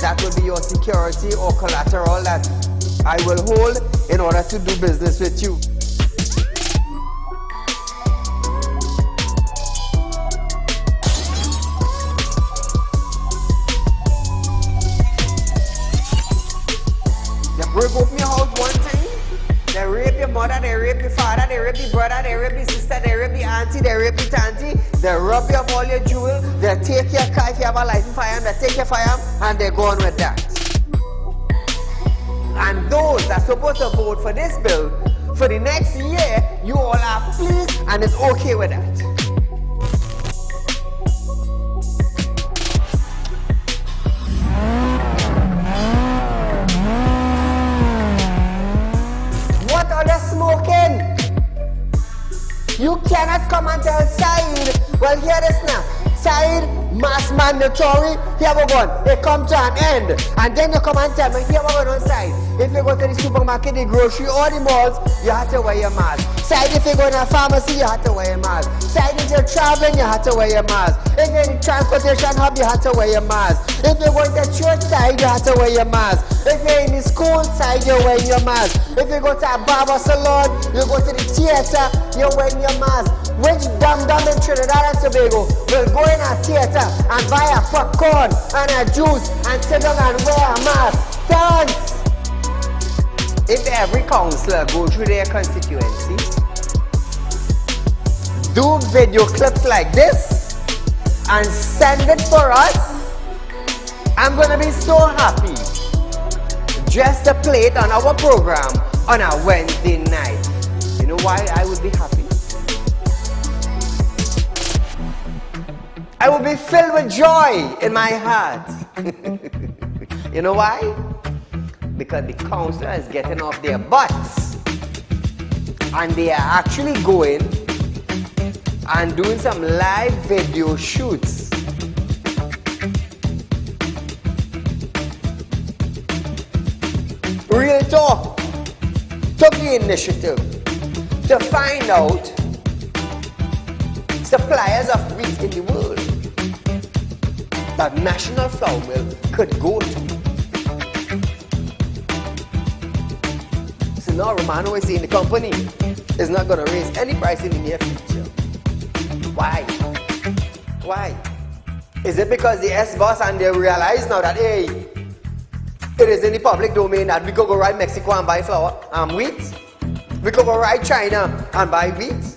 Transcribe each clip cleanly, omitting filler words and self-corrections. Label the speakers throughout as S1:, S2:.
S1: that will be your security or collateral that I will hold in order to do business with you. They break open your house one time, they rape your mother, they rape your father, they rape your brother, they rape your sister, they rape your auntie, they rape your auntie, they rob you of all your jewels, they take your car if you have a license firearm, they take your firearm, and they go on with that. And those that are supposed to vote for this bill, for the next year, you all are pleased and it's okay with that. What are they smoking? You cannot come and tell Saieed, well, hear this now. Saieed, mass mandatory, here we go. They come to an end. And then you come and tell me, here we go on side. If you go to the supermarket, the grocery, or the malls, you have to wear your mask. Saieed, if you go to a pharmacy, you have to wear your mask. Saieed, if you're traveling, you have to wear your mask. If you're in the transportation hub, you have to wear your mask. If you're going to church side, you have to wear your mask. If you're in the school side, you're wearing your mask. If you go to a barber salon, you go to the theater, you're wearing your mask. Which dum-dum in Trinidad and Tobago will go in a theater and buy a popcorn and a juice and sit down and wear a mask? Thanks! If every councillor go through their constituency, do video clips like this and send it for us, I'm gonna be so happy just to play it on our program on a Wednesday night. You know why I would be happy? I will be filled with joy in my heart. You know why? Because the councillor is getting off their butts and they are actually going and doing some live video shoots. Real Talk took the initiative to find out suppliers of wheat in the world that National Flour Mill could go to. So now Romano is saying the company is not going to raise any price in the near future. Why? Why? Is it because the S-boss and they realize now that, hey, it is in the public domain that we could go right Mexico and buy flour and wheat? We could go right China and buy wheat?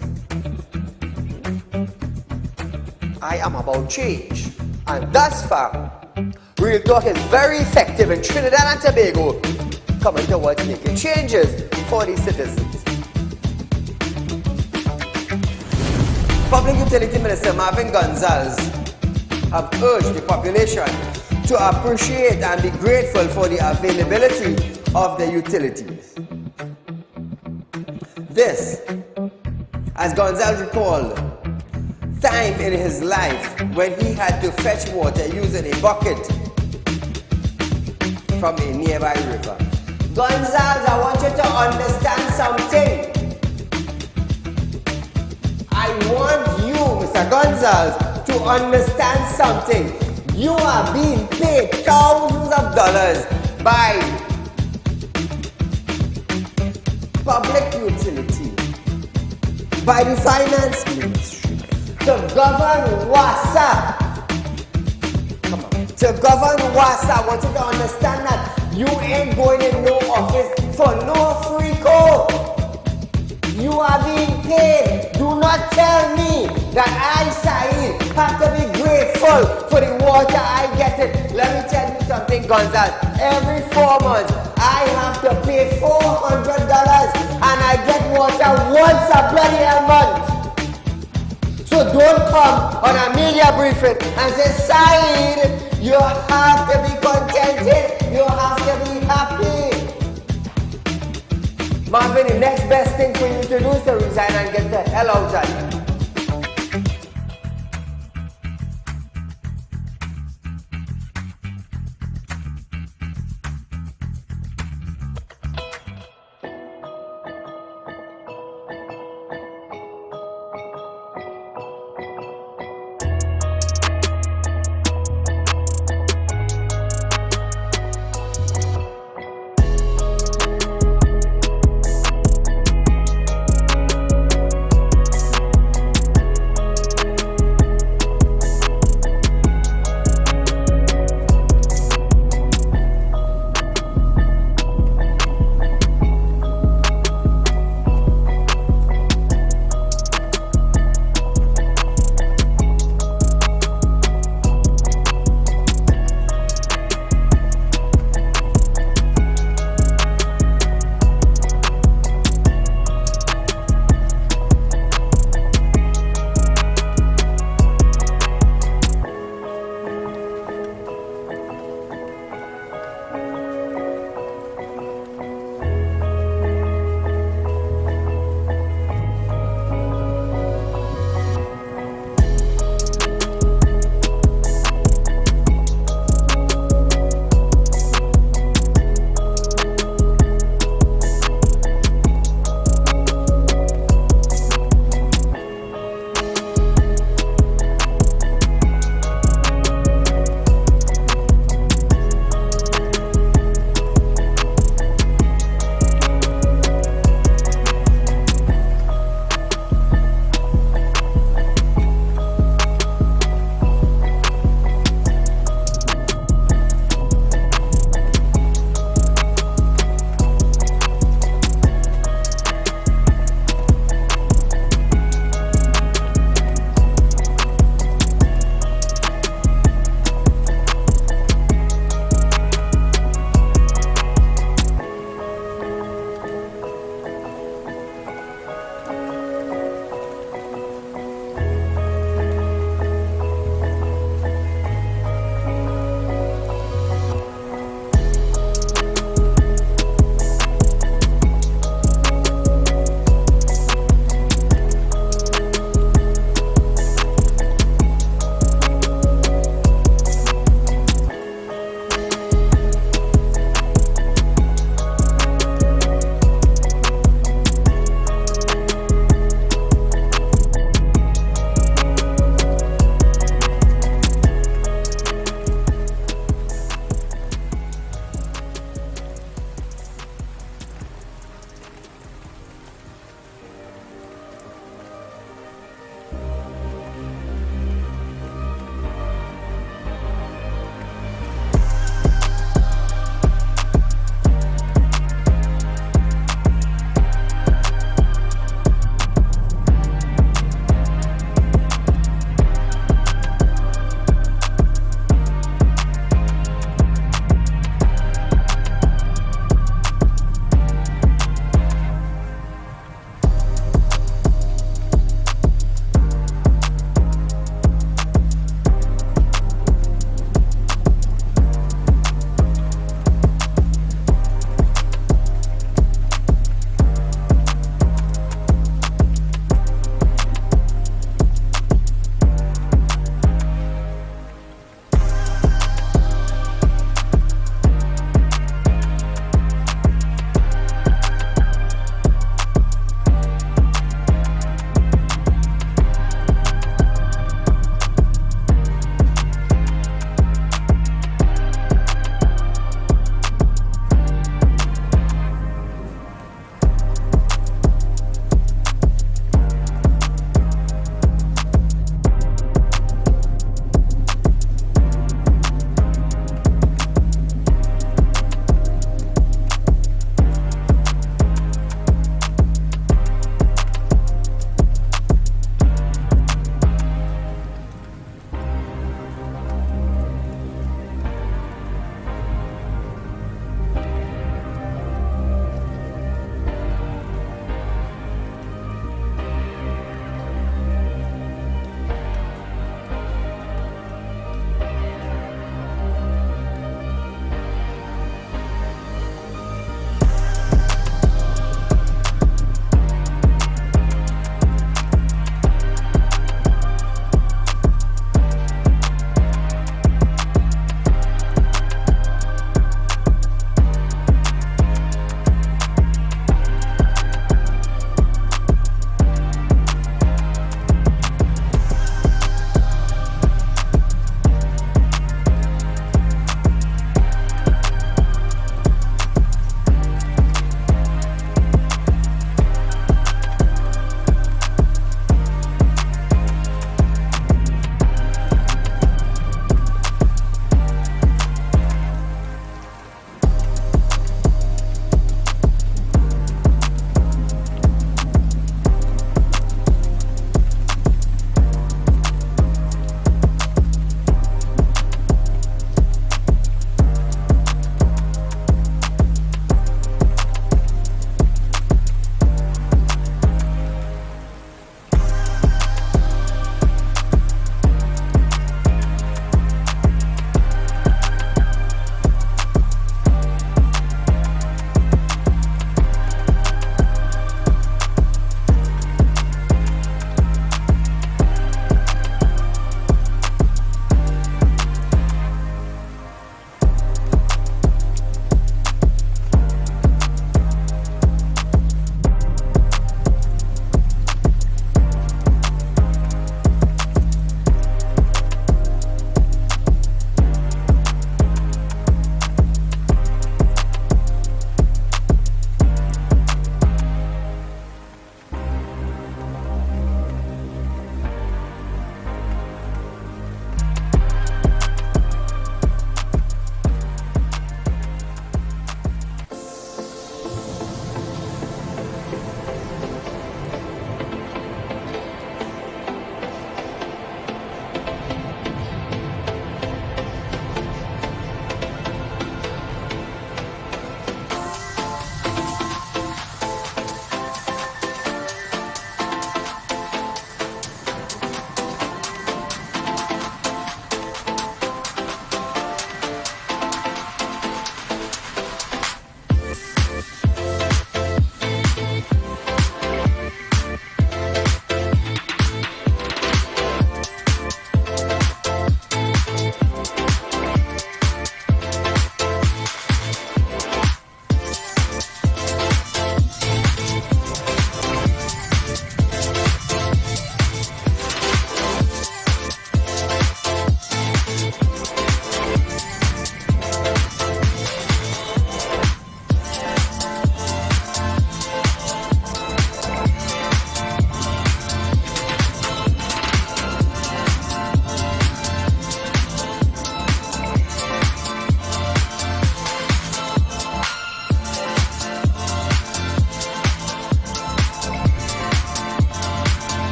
S1: I am about change. And thus far, Real Talk is very effective in Trinidad and Tobago, coming towards making changes for the citizens. Public Utility Minister Marvin Gonzalez have urged the population to appreciate and be grateful for the availability of the utilities. This, as Gonzalez recalled, time in his life when he had to fetch water using a bucket from a nearby river. Gonzalez, I want you to understand something. I want you, Mr. Gonzalez, to understand something. You are being paid thousands of dollars by public utility, by the finance ministry, to govern WASA. Come on. To govern WASA, I want you to understand that you ain't going in no office for no free code. You are being paid. Do not tell me that I, Saieed, have to be grateful for the water I get it. Let me tell you something, Gonzalez. Every 4 months, I have to pay $400 and I get water once a bloody month. So don't come on a media briefing and say, Saieed, you have to be contented. You have to be happy. Marvin, the next best thing for you to do is to resign and get the hell out of here.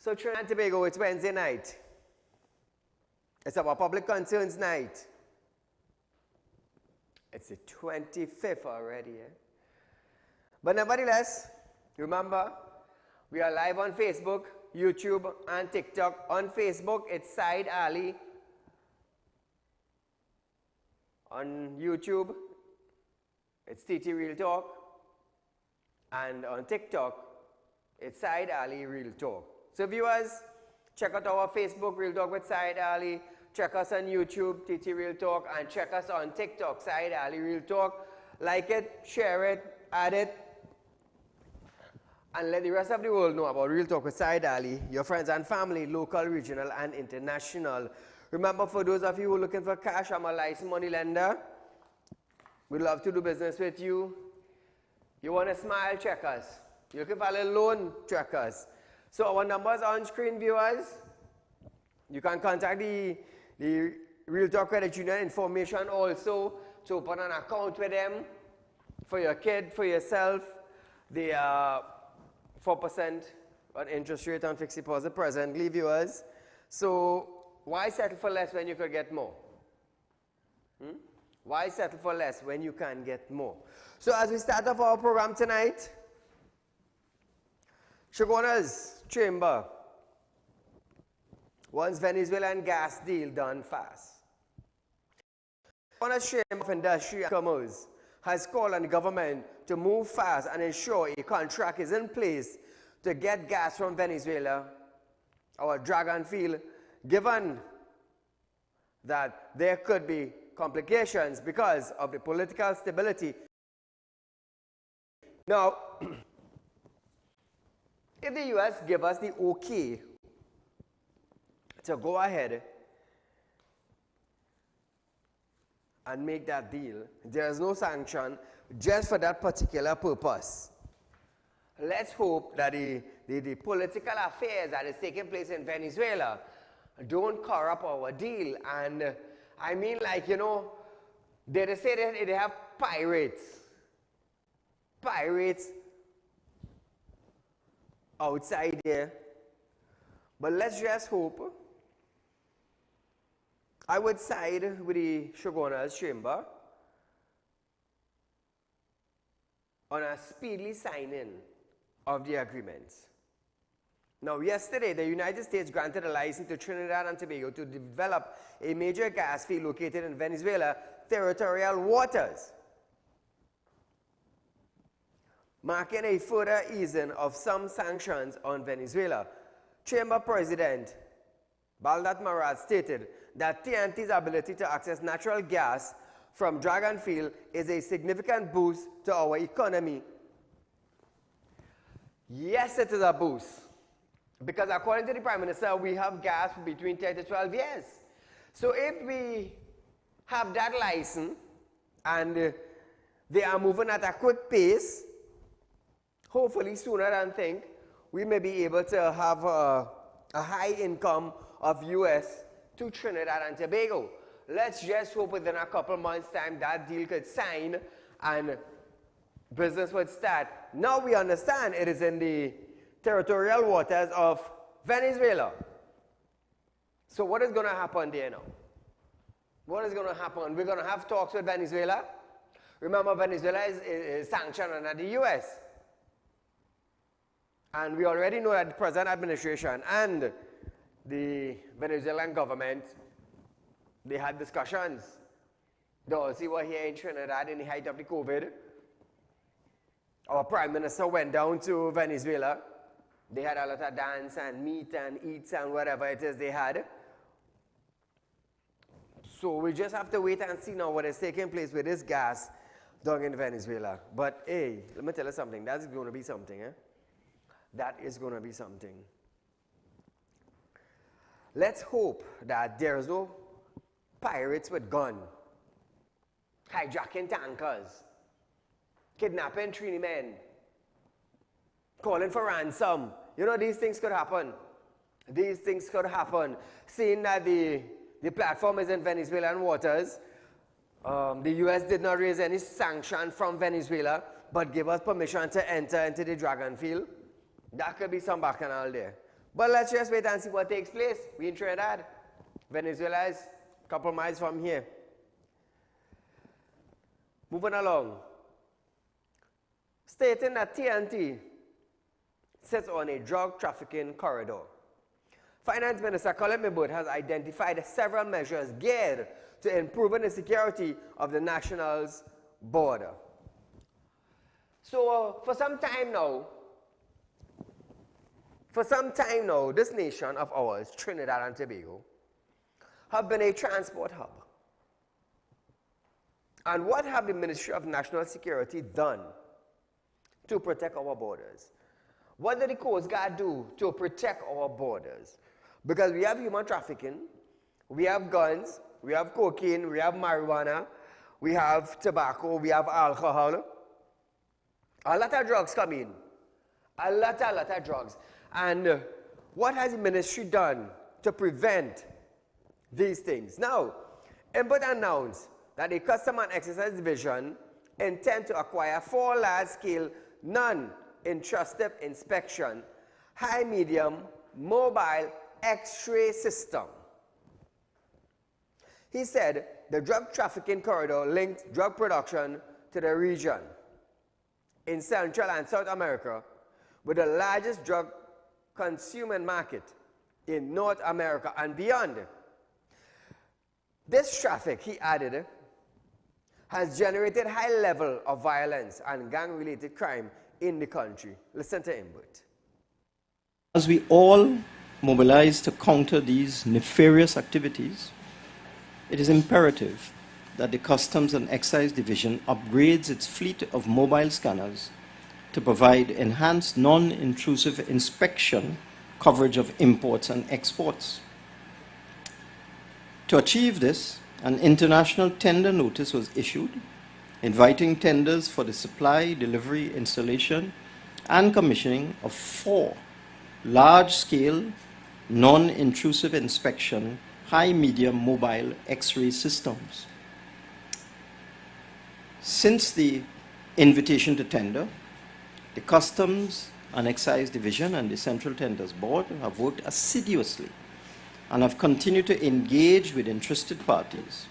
S1: So Trinidad and Tobago, it's Wednesday night. It's our public concerns night. It's the 25th already, eh? But nevertheless, remember, we are live on Facebook, YouTube, and TikTok. On Facebook, it's Saieed Ali. On YouTube, it's TT Real Talk. And on TikTok, it's Saieed Ali Real Talk. So viewers, check out our Facebook, Real Talk with Saieed Ali. Check us on YouTube, TT Real Talk. And check us on TikTok, Saieed Ali Real Talk. Like it, share it, add it. And let the rest of the world know about Real Talk with Saieed Ali, your friends and family, local, regional, and international. Remember, for those of you who are looking for cash, I'm a licensed money lender. We'd love to do business with you. You want to smile, check us. You're looking for a little loan, check us. So our numbers on screen, viewers. You can contact the Real Talk Credit Union information also to open an account with them for your kid, for yourself. They are 4% on interest rate on fixed deposit presently, viewers. So why settle for less when you could get more? Why settle for less when you can get more? So as we start off our program tonight, Shoguna's chamber wants Venezuelan gas deal done fast. Shoguna's chamber of industry and commerce has called on the government to move fast and ensure a contract is in place to get gas from Venezuela, our Dragon field, given that there could be complications because of the political stability. Now, if the U.S. give us the okay to go ahead and make that deal, there is no sanction just for that particular purpose. Let's hope that the political affairs that is taking place in Venezuela don't corrupt our deal. And I mean, like, you know, they say that they have pirates outside there. But let's just hope. I would side with the Shoguna's chamber on a speedy signing of the agreements. Now, yesterday, the United States granted a license to Trinidad and Tobago to develop a major gas field located in Venezuela territorial waters, marking a further easing of some sanctions on Venezuela. Chamber President Baldat Marad stated that TNT's ability to access natural gas from Dragon Field is a significant boost to our economy. Yes, it is a boost. Because according to the Prime Minister, we have gas for between 10 to 12 years. So if we have that license and they are moving at a quick pace, hopefully sooner than think, we may be able to have a high income of U.S. to Trinidad and Tobago. Let's just hope within a couple months' time that deal could sign and business would start. Now we understand it is in the territorial waters of Venezuela. So what is going to happen there now? What is going to happen? We're going to have talks with Venezuela. Remember, Venezuela is sanctioned under the U.S. And we already know that the present administration and the Venezuelan government, they had discussions. They also were here in Trinidad in the height of the COVID. Our Prime Minister went down to Venezuela. They had a lot of dance and meet and eats and whatever it is they had. So we just have to wait and see now what is taking place with this gas down in Venezuela. But hey, let me tell you something. That's going to be something, eh? That is going to be something. Let's hope that there's no pirates with guns, hijacking tankers, kidnapping Trini men, calling for ransom. You know, these things could happen. These things could happen. Seeing that the platform is in Venezuelan waters, the U.S. did not raise any sanction from Venezuela, but give us permission to enter into the Dragon field. That could be some bacchanal there. But let's just wait and see what takes place. We in Trinidad. Venezuela is a couple miles from here. Moving along. Stating that TNT sits on a drug trafficking corridor. Finance Minister Colin Mibut has identified several measures geared to improving the security of the national's border. So for some time now, this nation of ours, Trinidad and Tobago, have been a transport hub. And what have the Ministry of National Security done to protect our borders? What did the Coast Guard do to protect our borders? Because we have human trafficking, we have guns, we have cocaine, we have marijuana, we have tobacco, we have alcohol. A lot of drugs come in. A lot of drugs. And what has the ministry done to prevent these things? Now, Input announced that the Custom and Excise Division intend to acquire 4 large-scale, non-intrusive inspection, high-medium, mobile X-ray system. He said the drug trafficking corridor linked drug production to the region in Central and South America, with the largest drug consuming market in North America and beyond. This traffic, he added, has generated high level of violence and gang-related crime in the country. Listen to Input.
S2: As we all mobilize to counter these nefarious activities, it is imperative that the Customs and Excise Division upgrades its fleet of mobile scanners to provide enhanced non-intrusive inspection coverage of imports and exports. To achieve this, an international tender notice was issued, inviting tenders for the supply, delivery, installation, and commissioning of 4 large-scale, non-intrusive inspection, high-medium mobile X-ray systems. Since the invitation to tender, the Customs and Excise Division and the Central Tenders Board have worked assiduously and have continued to engage with interested parties.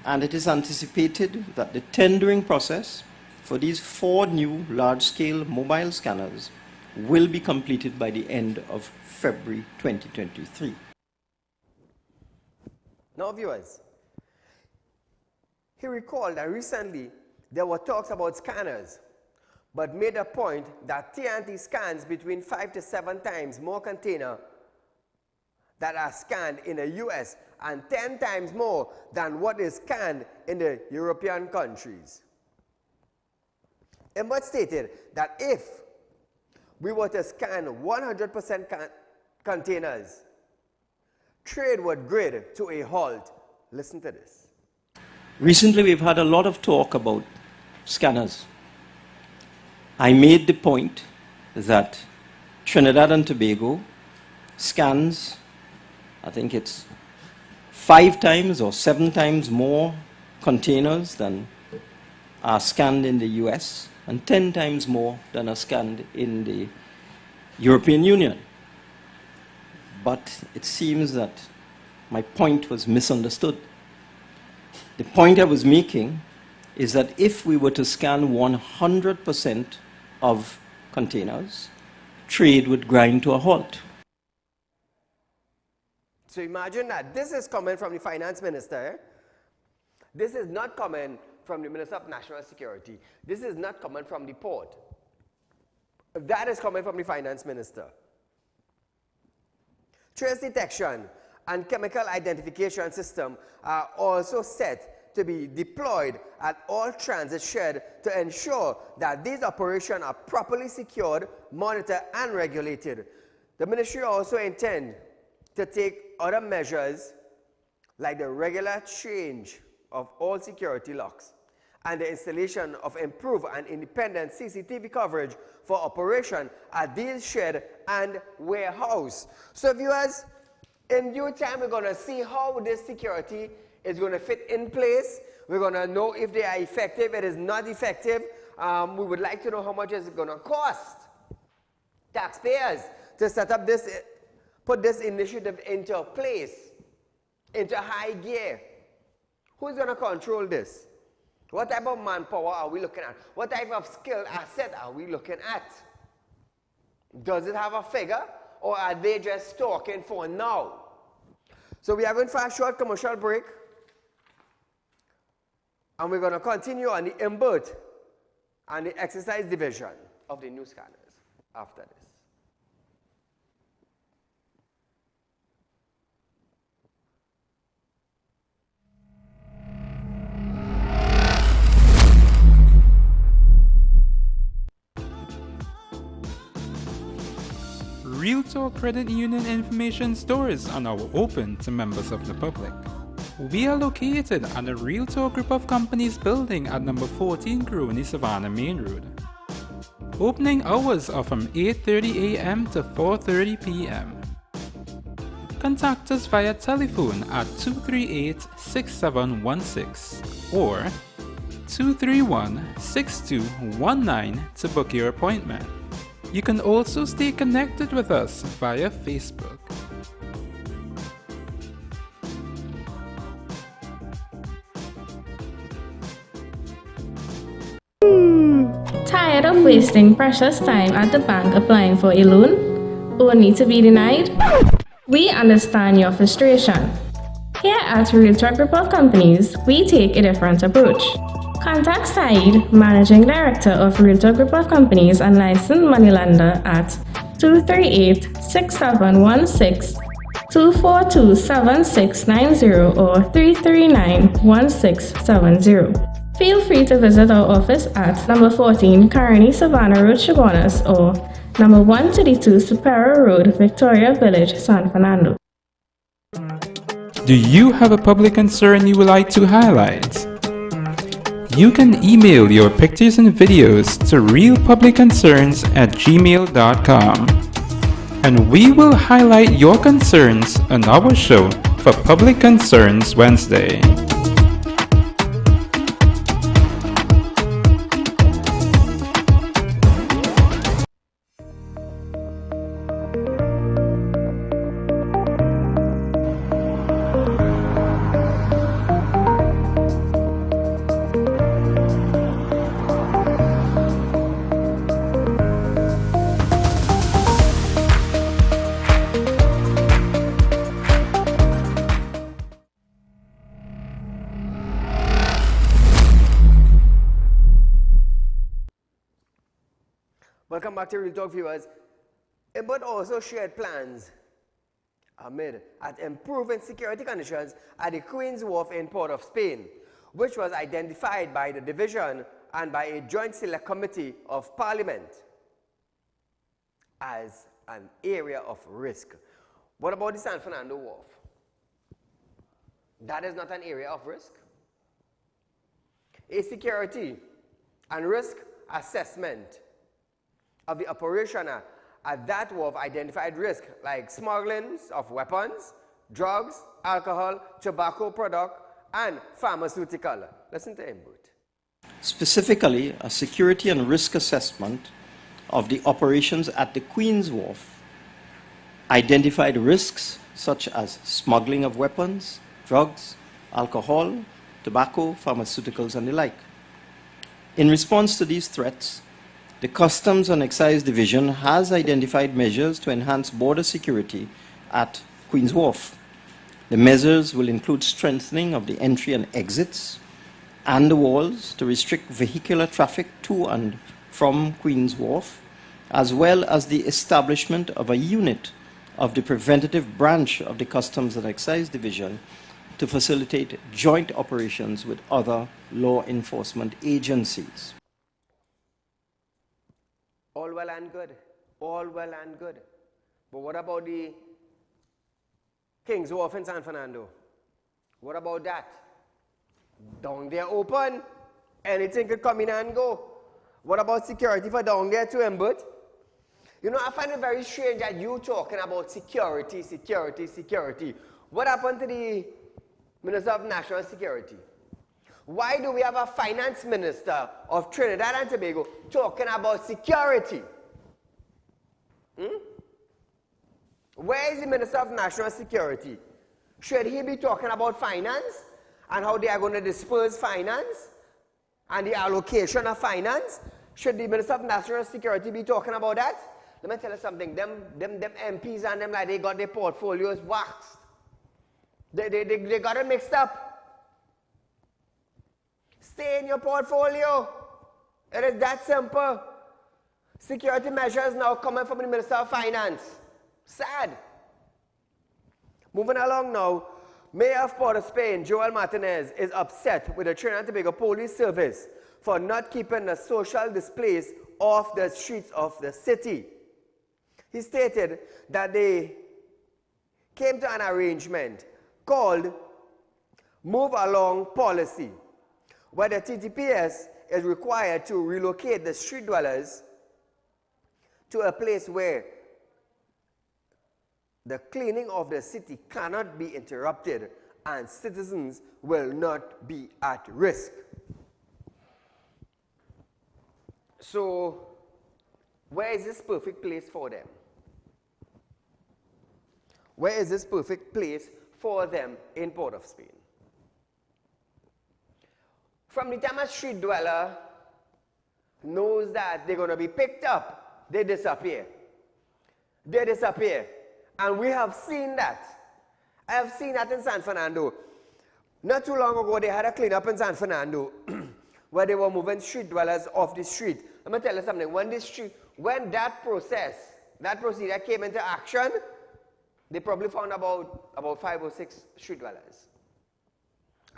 S2: And it is anticipated that the tendering process for these 4 new large-scale mobile scanners will be completed by the end of February 2023.
S1: Now, viewers, he recalled that recently there were talks about scanners, but made a point that TNT scans between 5 to 7 times more containers that are scanned in the US and 10 times more than what is scanned in the European countries. Emmett stated that if we were to scan 100% containers, trade would grid to a halt. Listen to this.
S2: Recently, we've had a lot of talk about scanners. I made the point that Trinidad and Tobago scans, I think it's 5 times or 7 times more containers than are scanned in the US and 10 times more than are scanned in the European Union. But it seems that my point was misunderstood. The point I was making is that if we were to scan 100% of containers, trade would grind to a halt.
S1: So imagine that. This is coming from the finance minister. This is not coming from the Minister of National Security. This is not coming from the port. That is coming from the finance minister. Trace detection and chemical identification system are also set to be deployed at all transit shed to ensure that these operations are properly secured, monitored, and regulated. The ministry also intends to take other measures like the regular change of all security locks and the installation of improved and independent CCTV coverage for operation at these shed and warehouse. So viewers, in due time we're going to see how this security is going to fit in place. We're going to know if they are effective, it is not effective. We would like to know how much it's going to cost taxpayers to set up this put this initiative into place, into high gear? Who's going to control this? What type of manpower are we looking at? What type of skill asset are we looking at? Does it have a figure, or are they just talking for now? So we are going for a short commercial break, and we're going to continue on the input and the exercise division of the new scanners after this.
S3: RealTalk Credit Union information stores are now open to members of the public. We are located at the RealTalk Group of Companies building at number 14 Crony Savannah Main Road. Opening hours are from 8:30 a.m. to 4:30 p.m. Contact us via telephone at 238-6716 or 231-6219 to book your appointment. You can also stay connected with us via Facebook.
S4: Tired of wasting precious time at the bank applying for a loan, only to be denied? We understand your frustration. Here at RealTalk Group of Companies, we take a different approach. Contact Saieed, Managing Director of RealTalk Group of Companies and licensed moneylender at 238-6716, 242-7690 or 339-1670. Feel free to visit our office at number 14 Carney Savannah Road, Chaguanas, or number 132 Superior Road, Victoria Village, San Fernando.
S3: Do you have a public concern you would like to highlight? You can email your pictures and videos to realpublicconcerns@gmail.com, and we will highlight your concerns on our show for Public Concerns Wednesday.
S1: Welcome back to Real Talk, viewers. But also shared plans amid at improving security conditions at the Queen's Wharf in Port of Spain, which was identified by the division and by a joint select committee of Parliament as an area of risk. What about the San Fernando Wharf? That is not an area of risk. A security and risk assessment of the operation at that wharf identified risk like smuggling of weapons, drugs, alcohol, tobacco product, and pharmaceutical. Listen to him, Bert.
S2: Specifically, a security and risk assessment of the operations at the Queen's Wharf identified risks such as smuggling of weapons, drugs, alcohol, tobacco, pharmaceuticals, and the like. In response to these threats, the Customs and Excise Division has identified measures to enhance border security at Queen's Wharf. The measures will include strengthening of the entry and exits and the walls to restrict vehicular traffic to and from Queen's Wharf, as well as the establishment of a unit of the preventative branch of the Customs and Excise Division to facilitate joint operations with other law enforcement agencies.
S1: All well and good. All well and good. But what about the King's Wharf in San Fernando? What about that? Down there open, anything could come in and go. What about security for down there too, Embert? You know, I find it very strange that you talking about security, security, security. What happened to the Minister of National Security? Why do we have a finance minister of Trinidad and Tobago talking about security? Where is the Minister of National Security? Should he be talking about finance and how they are going to disperse finance and the allocation of finance? Should the Minister of National Security be talking about that? Let me tell you something. Them MPs and them, like, they got their portfolios waxed. They got it mixed up. Stay in your portfolio. It is that simple. Security measures now coming from the Minister of Finance. Sad. Moving along now, Mayor of Port of Spain, Joel Martinez, is upset with the Trinidad and Tobago Police Service for not keeping the social displays off the streets of the city. He stated that they came to an arrangement called Move Along Policy, where the TTPS is required to relocate the street dwellers to a place where the cleaning of the city cannot be interrupted and citizens will not be at risk. So, where is this perfect place for them? Where is this perfect place for them in Port of Spain? From the time a street dweller knows that they're going to be picked up, they disappear. They disappear. And we have seen that. I have seen that in San Fernando. Not too long ago, they had a cleanup in San Fernando where they were moving street dwellers off the street. Let me tell you something. When that procedure came into action, they probably found about 5 or 6 street dwellers.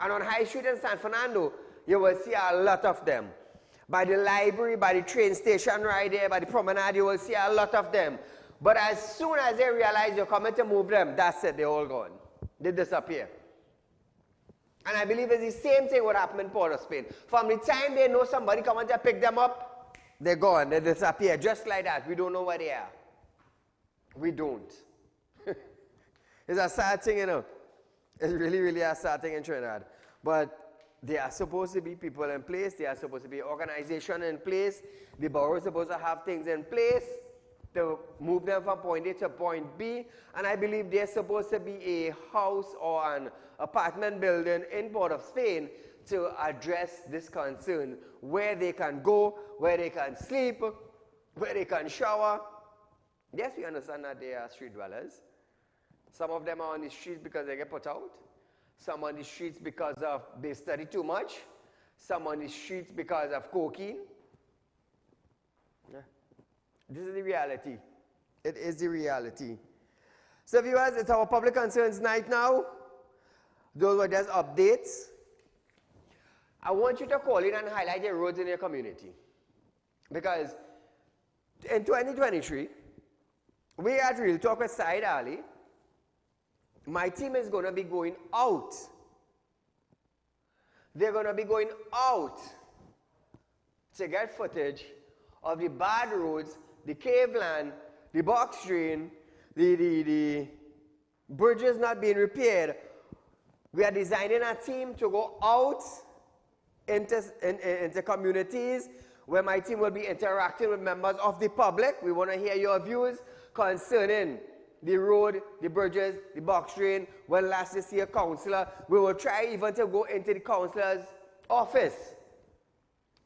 S1: And on High Street in San Fernando, you will see a lot of them. By the library, by the train station right there, by the promenade, you will see a lot of them. But as soon as they realize you're coming to move them, that's it, they're all gone. They disappear. And I believe it's the same thing what happened in Port of Spain. From the time they know somebody coming to pick them up, they're gone, they disappear, just like that. We don't know where they are. We don't. It's a sad thing, you know. It's really, really a sad thing in Trinidad. But there are supposed to be people in place. There are supposed to be organization in place. The borough is supposed to have things in place to move them from point A to point B. And I believe there's supposed to be a house or an apartment building in Port of Spain to address this concern, where they can go, where they can sleep, where they can shower. Yes, we understand that they are street dwellers. Some of them are on the streets because they get put out. Some on the streets because of they study too much. Some on the streets because of cocaine. Yeah. This is the reality. It is the reality. So viewers, it's our public concerns night now. Those were just updates. I want you to call in and highlight the roads in your community. Because in 2023, we at Real Talk with Saieed Ali, my team is going to be going out. They're going to be going out to get footage of the bad roads, the cave land, the box drain, the bridges not being repaired. We are designing a team to go out into communities where my team will be interacting with members of the public. We want to hear your views concerning the road, the bridges, the box drain. When last you see a councillor, we will try even to go into the councillor's office.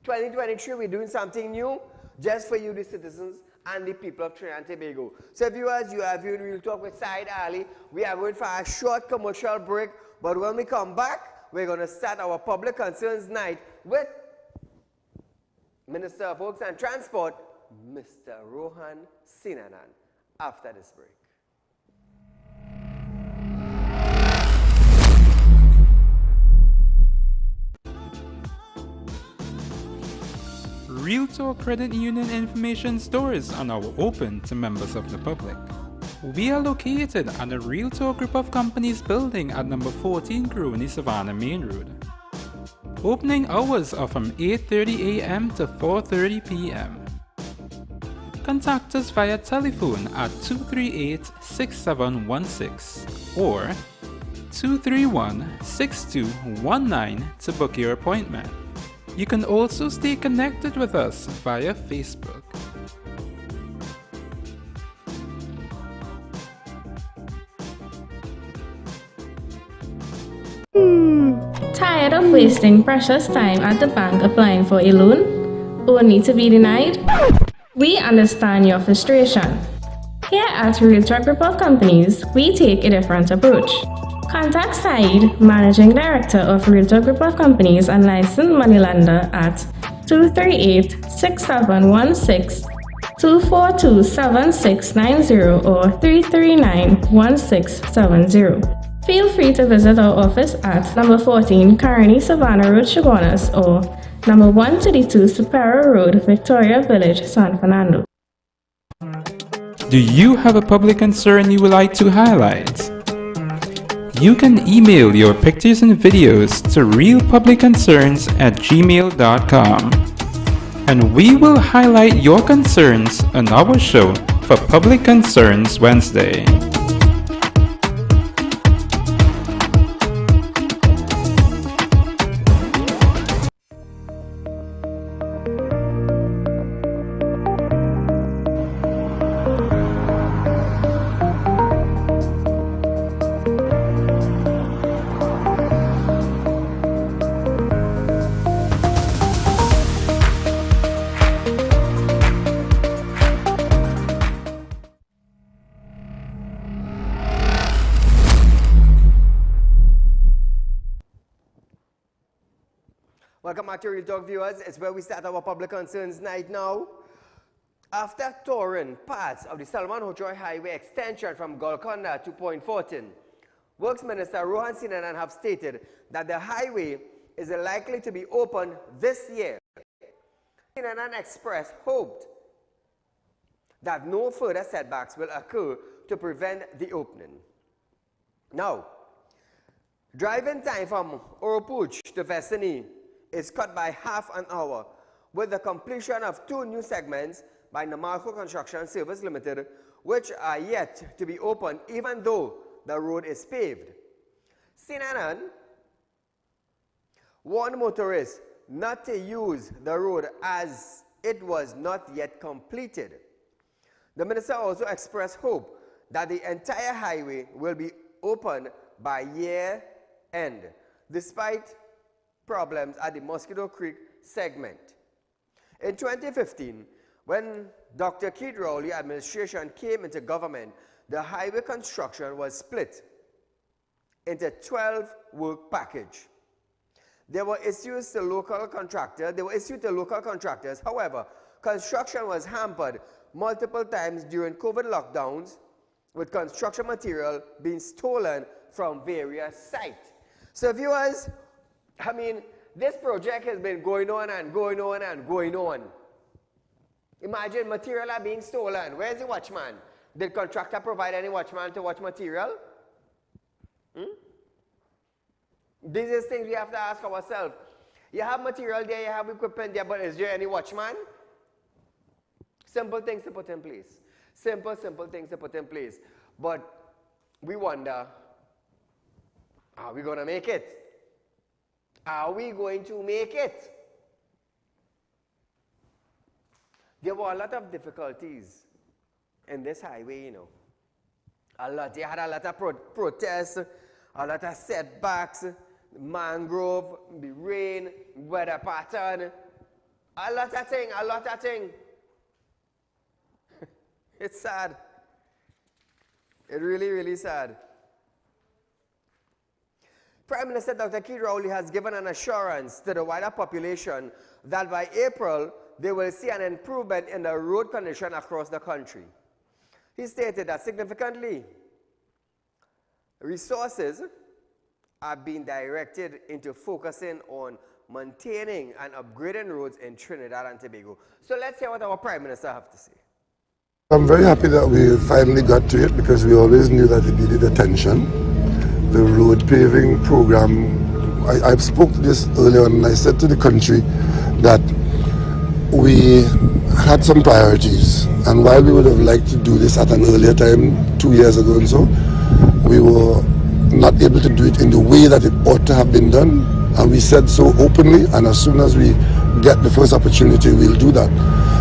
S1: 2023, we're doing something new just for you, the citizens and the people of Trinidad and Tobago. So viewers, you are viewing Real Talk with Saieed Ali. We are going for a short commercial break, but when we come back, we're going to start our public concerns night with Minister of Works and Transport, Mr. Rohan Sinanan, after this break.
S3: Real Talk Credit Union information stores are now open to members of the public. We are located at the Real Talk Group of Companies building at number 14 Grooney Savannah Main Road. Opening hours are from 8:30 a.m. to 4:30 p.m. Contact us via telephone at 238-6716 or 231-6219 to book your appointment. You can also stay connected with us via Facebook.
S4: Tired of wasting precious time at the bank applying for a loan, only to be denied? We understand your frustration. Here at Realtalk Group of Companies, we take a different approach. Contact Saieed, Managing Director of Realtalk Group of Companies and licensed moneylender at 238-6716, 242-7690 or 339-1670. Feel free to visit our office at number 14 Carney Savannah Road, Chaguanas, or number 132 Superior Road, Victoria Village, San Fernando.
S3: Do you have a public concern you would like to highlight? You can email your pictures and videos to realpublicconcerns@gmail.com, and we will highlight your concerns on our show for Public Concerns Wednesday.
S1: Welcome back to Real Talk viewers. It's where we start our public concerns night now. After touring parts of the Salman Hochoy Highway extension from Golconda to Point Fortin, Works Minister Rohan Sinanan have stated that the highway is likely to be open this year. Sinanan expressed hope that no further setbacks will occur to prevent the opening. Now, driving time from Oropuch to Vestini is cut by half an hour with the completion of 2 new segments by Namalco Construction Service Limited, which are yet to be opened even though the road is paved. Sinanan warned motorists not to use the road as it was not yet completed. The minister also expressed hope that the entire highway will be open by year end, despite problems at the Mosquito Creek segment. In 2015, when Dr. Keith Rowley administration came into government, the highway construction was split into 12 work package. There were issues to local contractors. However, construction was hampered multiple times during COVID lockdowns, with construction material being stolen from various sites. So viewers, I mean, this project has been going on and going on and going on. Imagine material are being stolen. Where's the watchman? Did contractor provide any watchman to watch material? These are things we have to ask ourselves. You have material there, you have equipment there, but is there any watchman? Simple things to put in place. Simple things to put in place. But we wonder, are we going to make it? Are we going to make it? There were a lot of difficulties in this highway, you know. They had a lot of protests, a lot of setbacks, mangrove, the rain, weather pattern, a lot of things. It's sad. It's really, really sad. Prime Minister Dr. Keith Rowley has given an assurance to the wider population that by April, they will see an improvement in the road condition across the country. He stated that significantly, resources are being directed into focusing on maintaining and upgrading roads in Trinidad and Tobago. So let's hear what our Prime Minister has to say.
S5: I'm very happy that we finally got to it, because we always knew that it needed attention. The road paving program, I spoke to this earlier on, and I said to the country that we had some priorities, and while we would have liked to do this at an earlier time, 2 years ago and so, we were not able to do it in the way that it ought to have been done, and we said so openly, and as soon as we get the first opportunity, we'll do that.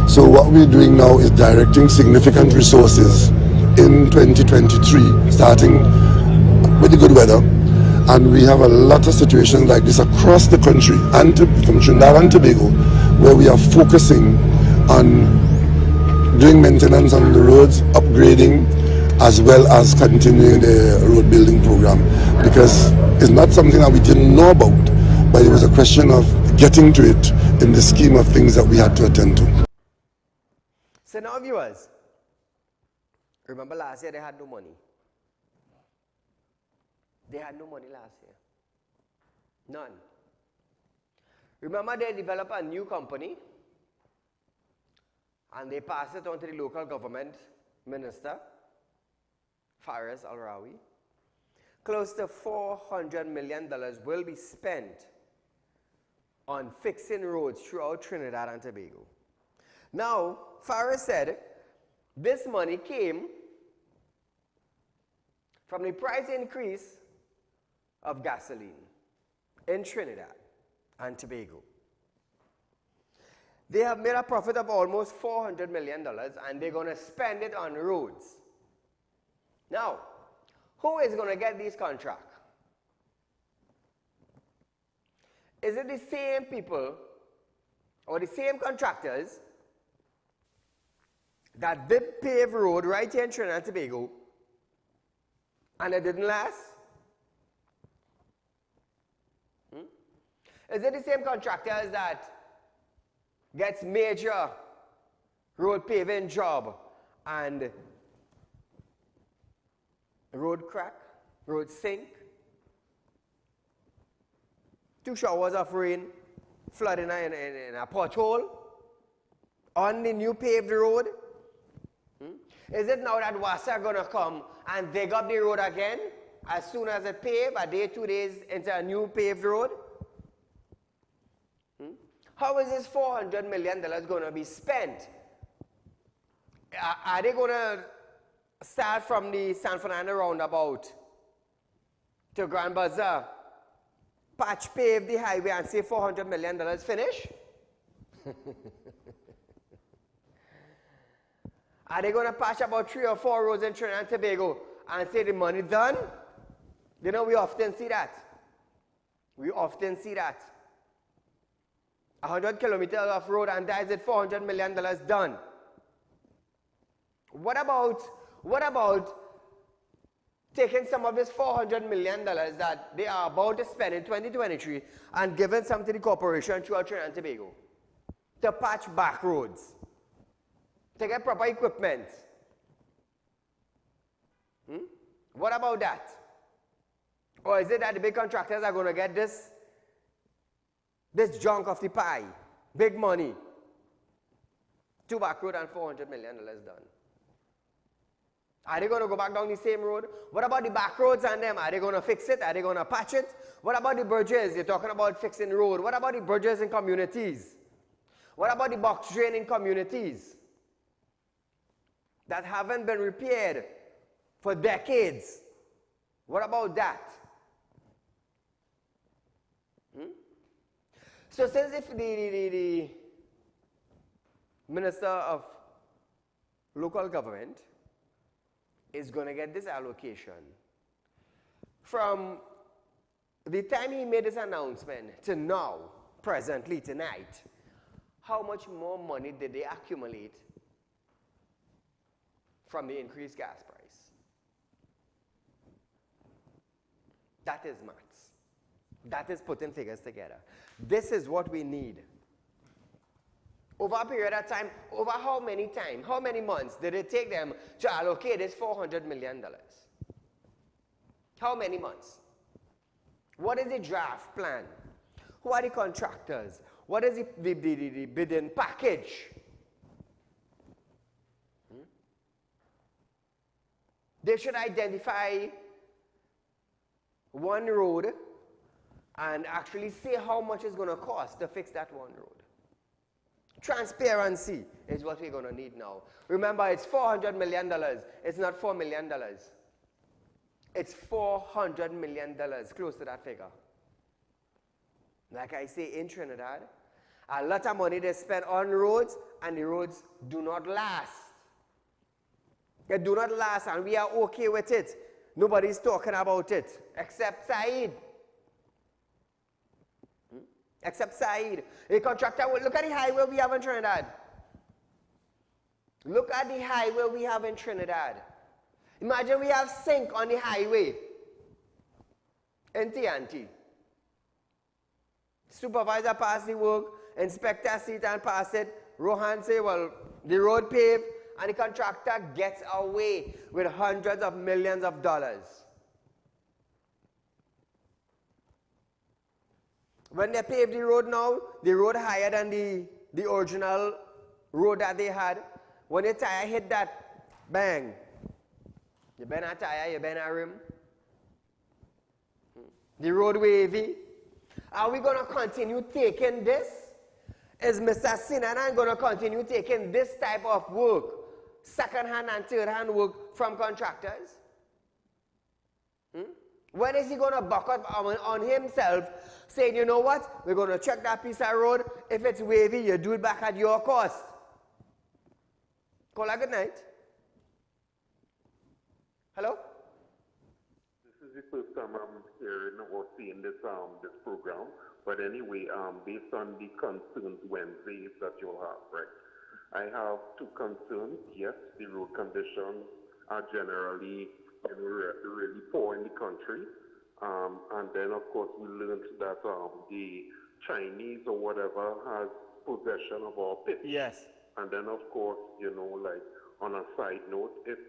S5: So what we're doing now is directing significant resources in 2023, starting with the good weather, And we have a lot of situations like this across the country, and from Trinidad and Tobago, where we are focusing on doing maintenance on the roads, upgrading, as well as continuing the road building program. Because it's not something that we didn't know about, but it was a question of getting to it in the scheme of things that we had to attend to.
S1: So now viewers, remember last year they had no money. They had no money last year. None. Remember they developed a new company and they passed it on to the local government minister, Saieed Ali. Close to $400 million will be spent on fixing roads throughout Trinidad and Tobago. Now, Saieed said this money came from the price increase of gasoline in Trinidad and Tobago. They have made a profit of almost $400 million and they're going to spend it on roads. Now, who is going to get these contracts? Is it the same people or the same contractors that did pave road right here in Trinidad and Tobago and it didn't last? Is it the same contractors that gets major road paving job and road crack, road sink, 2 showers of rain, flood in a pothole on the new paved road? Is it now that WASA are going to come and dig up the road again as soon as it paved, a day, 2 days into a new paved road? How is this $400 million going to be spent? Are they going to start from the San Fernando roundabout to Grand Bazaar, patch pave the highway and say $400 million finish? Are they going to patch about 3 or 4 roads in Trinidad and Tobago and say the money done? You know, we often see that. We often see that. 100 kilometers of road and that is it, $400 million done. What about taking some of this $400 million that they are about to spend in 2023 and giving some to the corporation throughout Trinidad and Tobago to patch back roads, to get proper equipment? What about that? Or is it that the big contractors are going to get this junk of the pie, big money, 2 back road and $400 million done? Are they going to go back down the same road? What about the back roads and them? Are they going to fix it? Are they going to patch it? What about the bridges? You're talking about fixing road. What about the bridges in communities? What about the box drain in communities that haven't been repaired for decades? What about that? So since if the Minister of Local Government is going to get this allocation, from the time he made this announcement to now, presently, tonight, how much more money did they accumulate from the increased gas price? That is maths. That is putting figures together. This is what we need. Over a period of time, over how many months did it take them to allocate this $400 million? How many months? What is the draft plan? Who are the contractors? What is the bidding package? They should identify one road and actually say how much it's going to cost to fix that one road. Transparency is what we're going to need now. Remember, it's $400 million. It's not $4 million. It's $400 million, close to that figure. Like I say, in Trinidad, a lot of money they spend on roads, and the roads do not last. They do not last, and we are okay with it. Nobody's talking about it except Saieed. Except Saieed. A contractor, look at the highway we have in Trinidad. Look at the highway we have in Trinidad. Imagine we have sink on the highway in TNT. Supervisor pass the work, inspector see it and pass it. Rohan say, well, the road paved, and the contractor gets away with hundreds of millions of dollars. When they pave the road now, the road higher than the original road that they had. When the tire hit that, bang. You bend a tire, you bend a rim. The road wavy. Are we going to continue taking this? Is Mr. Sinanan going to continue taking this type of work, second-hand and third-hand work from contractors? When is he going to buck up on himself, saying, you know what, we're going to check that piece of road. If it's wavy, you do it back at your cost. Call a good night. Hello?
S6: This is the first time I'm hearing or seeing this program. But anyway, based on the concerns Wednesdays that you'll have, right? I have two concerns. Yes, the road conditions are generally really poor in the country. And then, of course, we learned that the Chinese or whatever has possession of our pits.
S1: Yes.
S6: And then, of course, you know, like on a side note, if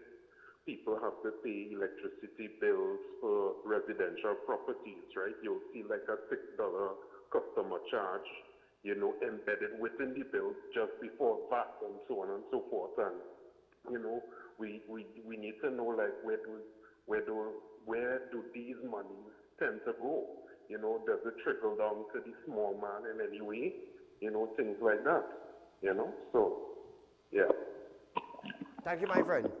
S6: people have to pay electricity bills for residential properties, right? You'll see like a $6 customer charge, you know, embedded within the bill just before VAT and so on and so forth. And, you know, we need to know like where do these monies tend to go? You know, does it trickle down to the small man in any way? You know, things like that. You know, so yeah.
S1: Thank you, my friend.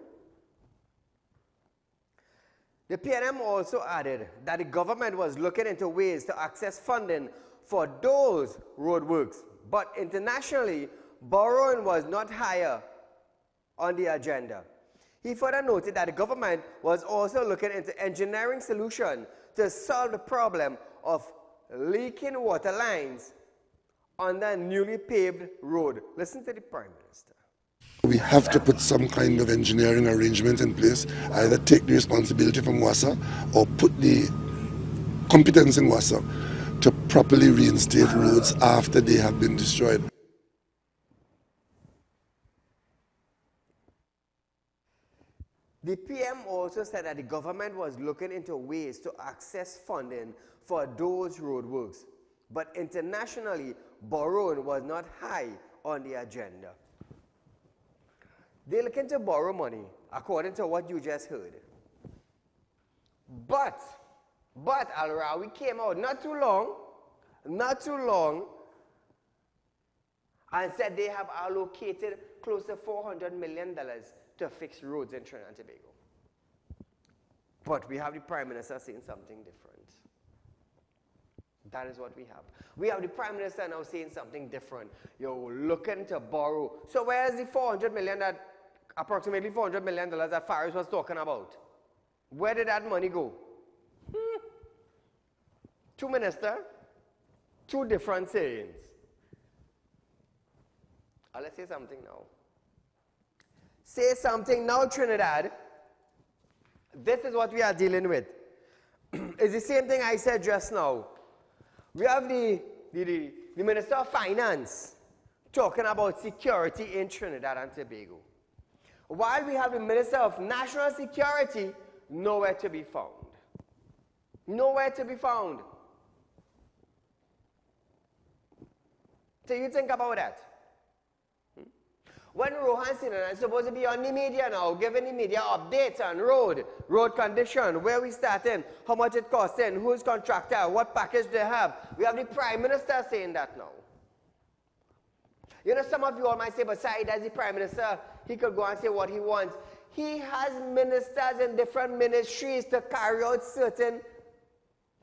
S1: The PNM also added that the government was looking into ways to access funding for those roadworks, but internationally, borrowing was not higher on the agenda. He further noted that the government was also looking into engineering solutions to solve the problem of leaking water lines on the newly paved road. Listen to the Prime Minister.
S5: We have to put some kind of engineering arrangement in place, either take the responsibility from WASA or put the competence in WASA to properly reinstate roads after they have been destroyed.
S1: The PM also said that the government was looking into ways to access funding for those roadworks, but internationally, borrowing was not high on the agenda. They're looking to borrow money, according to what you just heard. But Al-Rawi came out not too long, and said they have allocated close to $400 million to fix roads in Trinidad and Tobago. But we have the Prime Minister saying something different. That is what we have. We have the Prime Minister now saying something different. You're looking to borrow. So where's the $400 million that, approximately $400 million that Faris was talking about? Where did that money go? Two ministers, two different sayings. Let's say something now. Say something now, Trinidad. This is what we are dealing with. It's the same thing I said just now. We have the Minister of Finance talking about security in Trinidad and Tobago. While we have the Minister of National Security, nowhere to be found. Nowhere to be found. So you think about that. When Rohan Sinanan is supposed to be on the media now, giving the media updates on road condition, where we starting, how much it costing, who's contractor, what package they have. We have the Prime Minister saying that now. You know, some of you all might say, but Saieed, as the Prime Minister, he could go and say what he wants. He has ministers in different ministries to carry out certain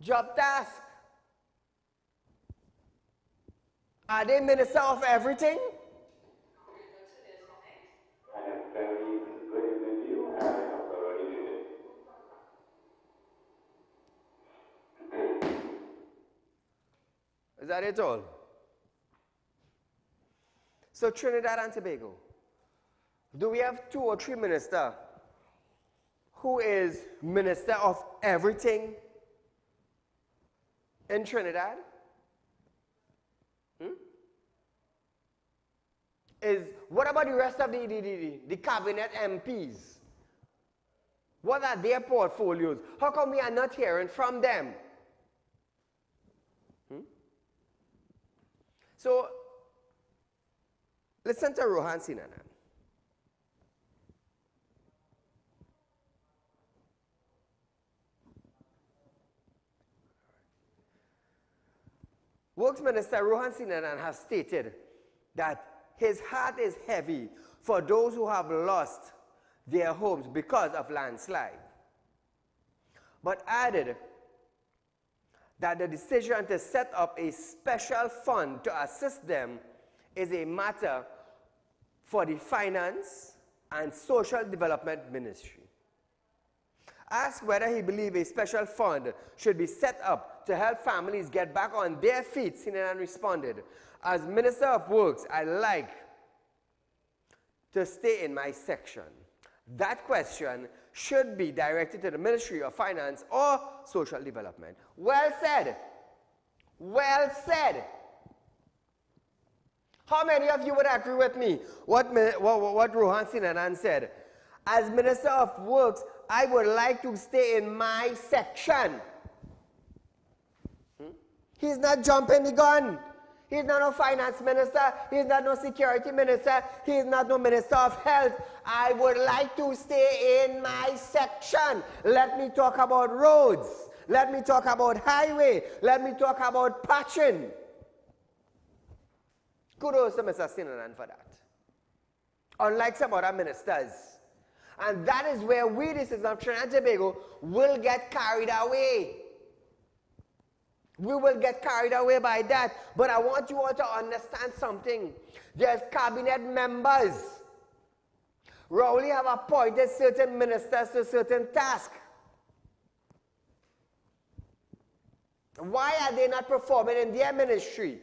S1: job tasks. Are they minister of everything? Is that it all? So Trinidad and Tobago, do we have 2 or 3 ministers who is minister of everything in Trinidad? What about the rest of the cabinet MPs? What are their portfolios? How come we are not hearing from them? So, listen to Rohan Sinanan. Works Minister Rohan Sinanan has stated that his heart is heavy for those who have lost their homes because of landslide, but added that the decision to set up a special fund to assist them is a matter for the Finance and Social Development Ministry. Asked whether he believed a special fund should be set up to help families get back on their feet, Sinanan responded, "As Minister of Works, I like to stay in my section. That question should be directed to the Ministry of Finance or Social Development." Well said. Well said. How many of you would agree with me what Rohan Sinanan said? As Minister of Works, I would like to stay in my section. He's not jumping the gun. He's not no finance minister. He's not no security minister. He's not no minister of health. I would like to stay in my section. Let me talk about roads. Let me talk about highway. Let me talk about patching. Kudos to Mr. Sinanan for that. Unlike some other ministers. And that is where we, the citizens of Trinidad and Tobago, will get carried away. We will get carried away by that. But I want you all to understand something. There's cabinet members. Rowley have appointed certain ministers to certain tasks. Why are they not performing in their ministry?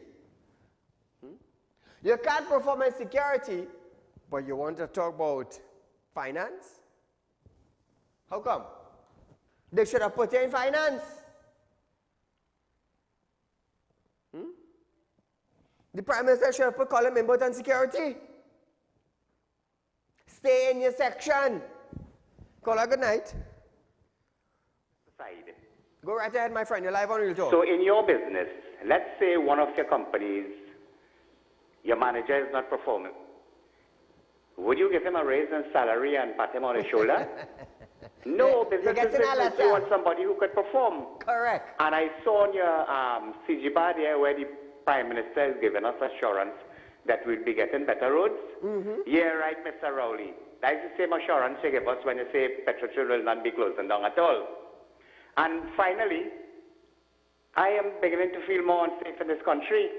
S1: You can't perform in security, but you want to talk about finance? How come? They should have put you in finance. The Prime Minister should have put Colin Mimbot on security. Stay in your section. Call her good night.
S7: Saieed.
S1: Go right ahead, my friend. You're live on Real Talk.
S7: So in your business, let's say one of your companies, your manager is not performing. Would you give him a raise in salary and pat him on the shoulder? No, business is business. You want somebody who could perform.
S1: Correct.
S7: And I saw on your CG bar there where the Prime Minister is giving us assurance that we'll be getting better roads. Yeah, right, Mr. Rowley. That's the same assurance you give us when you say Petrochil will not be closing down at all. And finally, I am beginning to feel more unsafe in this country.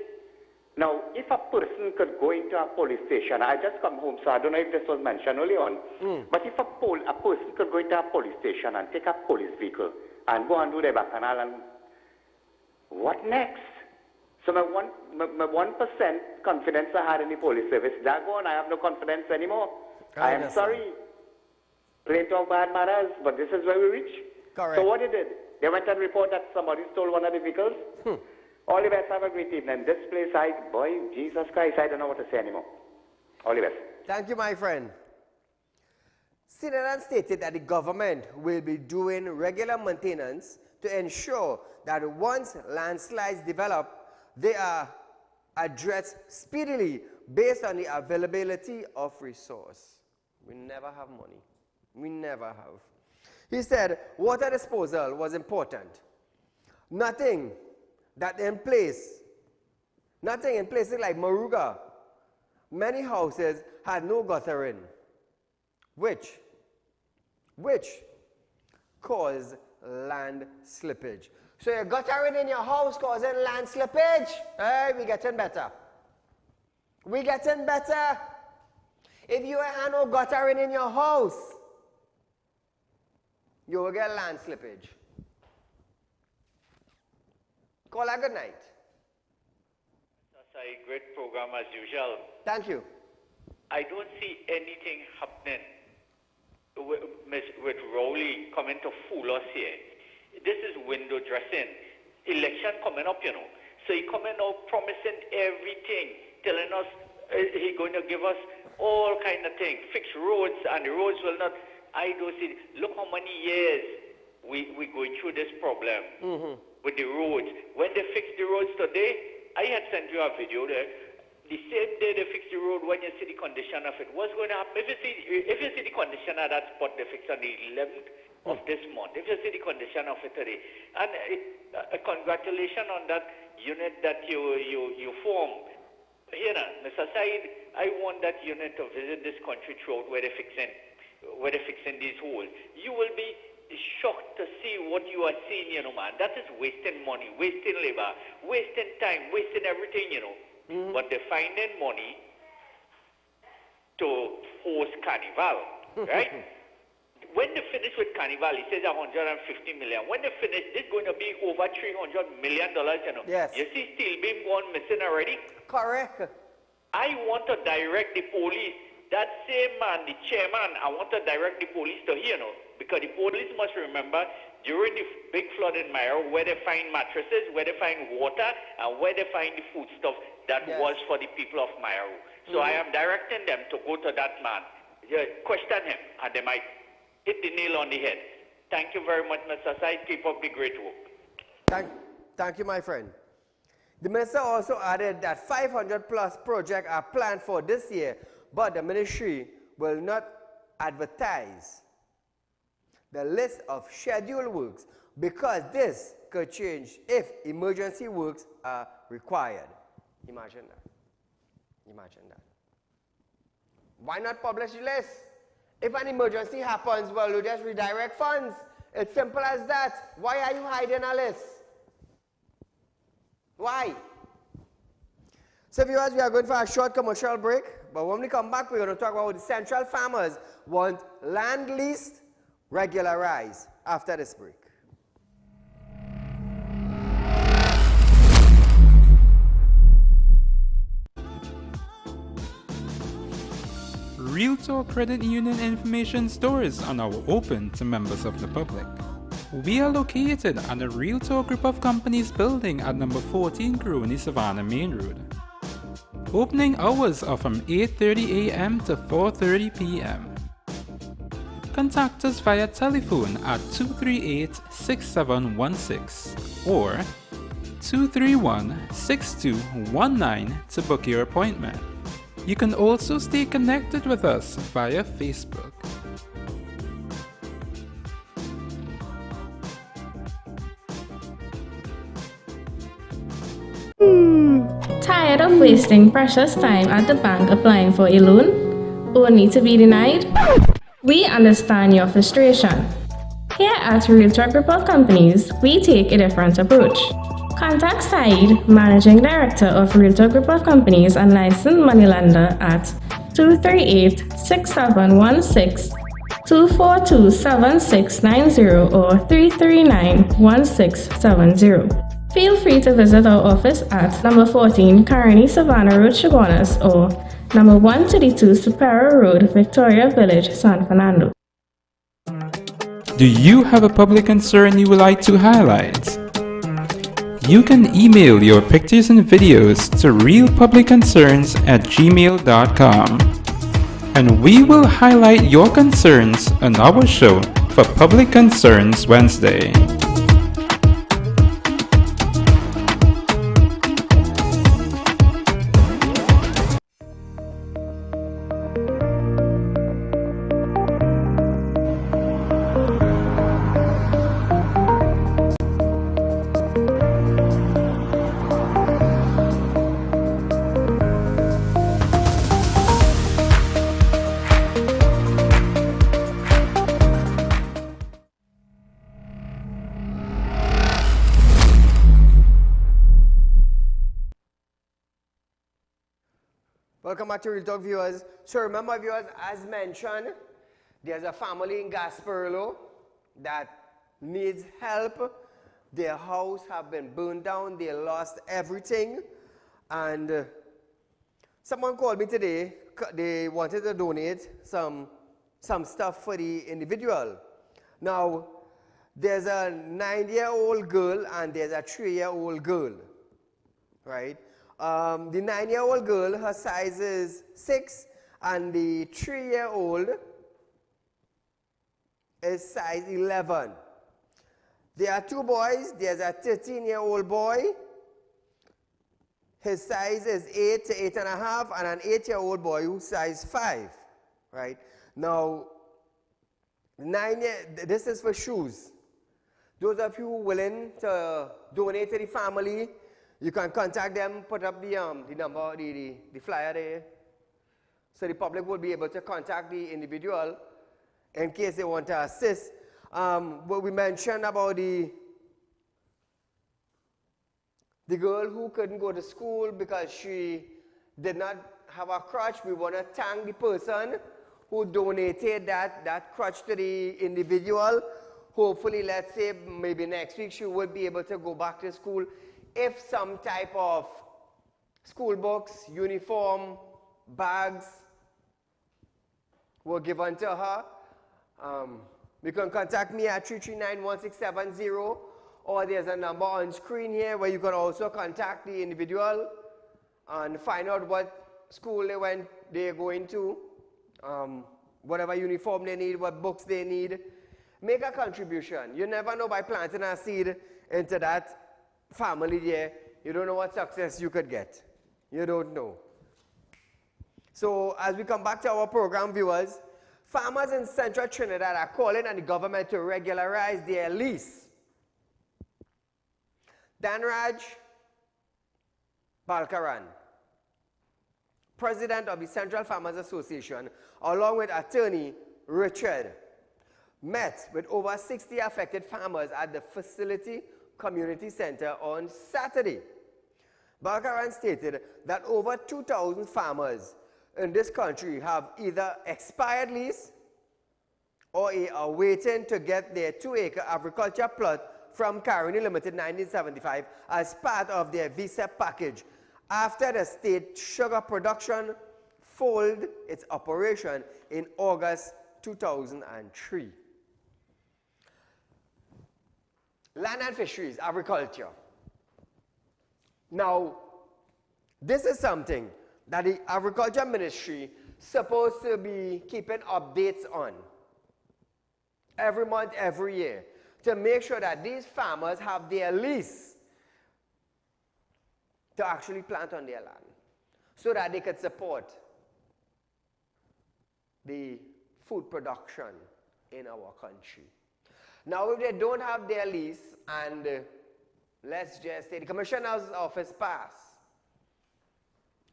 S7: Now, if a person could go into a police station, I just come home, so I don't know if this was mentioned early on, but if a person could go into a police station and take a police vehicle and go and do their bacchanal, and what next? So my 1% confidence I had in the police service, that gone, I have no confidence anymore. I am sorry. Plain talk bad manners, but this is where we reach.
S1: Correct.
S7: So what they did, they went and reported that somebody stole one of the vehicles. All the best, have a great evening. This place, boy, Jesus Christ, I don't know what to say anymore. All the best.
S1: Thank you, my friend. Sinanan stated that the government will be doing regular maintenance to ensure that once landslides develop, they are addressed speedily based on the availability of resource. We never have money. We never have. He said water disposal was important. Nothing in places like Maruga, many houses had no guttering, which caused land slippage. So you're guttering in your house causing land slippage. Hey, we're getting better. We're getting better. If you have no guttering in your house, you will get land slippage. Call her good night.
S8: Saieed, great program as usual.
S1: Thank you.
S8: I don't see anything happening with Rowley coming to fool us here. This is window dressing. Election coming up, you know. So he coming out promising everything, telling us he's going to give us all kind of things, fix roads, and the roads will not. I don't see. Look how many years we going through this problem with the roads. When they fix the roads today, I had sent you a video there. The same day they fix the road, when you see the condition of it, what's going to happen? If you see the condition of that spot they fixed on the 11th of this month, if you see the condition of it today, and congratulations on that unit that you formed. You know, Mr. Saeed, I want that unit to visit this country throughout where they're fixing these holes. You will be shocked to see what you are seeing, you know, man. That is wasting money, wasting labor, wasting time, wasting everything, you know. But they're finding money to host Carnival, right? When they finish with Carnival, he says 150 million. When they finish, it's going to be over $300 million, you know.
S1: Yes.
S8: You see steel beam gone missing already?
S1: Correct.
S8: I want to direct the police. That same man, the chairman, I want to direct the police to here, you know, because the police must remember during the big flood in Mayo, where they find mattresses, where they find water, and where they find the foodstuff that was for the people of Mayo. So I am directing them to go to that man, question him, and they might hit the nail on the head. Thank you very much, Mr. Saeed. Keep up the great work.
S1: Thank you, my friend. The minister also added that 500 plus projects are planned for this year, but the ministry will not advertise the list of scheduled works because this could change if emergency works are required. Imagine that. Imagine that. Why not publish the list? If an emergency happens, well, you just redirect funds. It's simple as that. Why are you hiding a list? Why? So viewers, we are going for a short commercial break, but when we come back, we're going to talk about the central farmers want land lease regularized after this break.
S3: RealTalk Credit Union information stores are now open to members of the public. We are located at the RealTalk group of companies building at number 14 Crony Savannah Main Road. Opening hours are from 8:30 a.m. to 4:30 p.m. Contact us via telephone at 238-6716 or 231-6219 to book your appointment. You can also stay connected with us via Facebook.
S4: Tired of wasting precious time at the bank applying for a loan, only to be denied? We understand your frustration. Here at RealTalk Group of Companies, we take a different approach. Contact Saeed, Managing Director of RealTalk Group of Companies and licensed moneylender at 238-6716, 242-7690 or 339-1670. Feel free to visit our office at number 14 Carony Savannah Road, Chaguanas or number 132 Superior Road, Victoria Village, San Fernando.
S3: Do you have a public concern you would like to highlight? You can email your pictures and videos to realpublicconcerns@gmail.com and we will highlight your concerns on our show for Public Concerns Wednesday.
S1: Welcome back to Real Talk, viewers. So remember, viewers, as mentioned, there's a family in Gasparilla that needs help. Their house have been burned down. They lost everything. And someone called me today. They wanted to donate some stuff for the individual. Now, there's a 9-year-old girl and there's a 3-year-old girl, right? The 9-year-old girl, her size is 6, and the 3-year-old is size 11. There are 2 boys. There's a 13-year-old boy. His size is 8 to 8.5, and an 8-year-old boy who's size 5, right? Now, this is for shoes. Those of you willing to donate to the family, you can contact them, put up the number, the flyer there. So the public will be able to contact the individual in case they want to assist. What we mentioned about the girl who couldn't go to school because she did not have a crutch. We want to thank the person who donated that crutch to the individual. Hopefully, let's say, maybe next week she would be able to go back to school if some type of school books, uniform, bags were given to her. You can contact me at 339-1670, or there's a number on screen here where you can also contact the individual and find out what school they're going to, whatever uniform they need, what books they need. Make a contribution. You never know, by planting a seed into that family there, you don't know what success you could get. You don't know. So as we come back to our program, viewers, farmers in central Trinidad are calling on the government to regularize their lease. Danraj Balkaran, president of the Central Farmers Association, along with attorney Richard, met with over 60 affected farmers at the Facility Community Center on Saturday. Balkaran stated that over 2,000 farmers in this country have either expired lease or are waiting to get their 2-acre agriculture plot from Caroni Limited 1975 as part of their visa package after the state sugar production folded its operation in August 2003. Land and fisheries, agriculture. Now, this is something that the Agriculture Ministry is supposed to be keeping updates on every month, every year, to make sure that these farmers have their lease to actually plant on their land so that they could support the food production in our country. Now, if they don't have their lease and let's just say the commissioner's office passed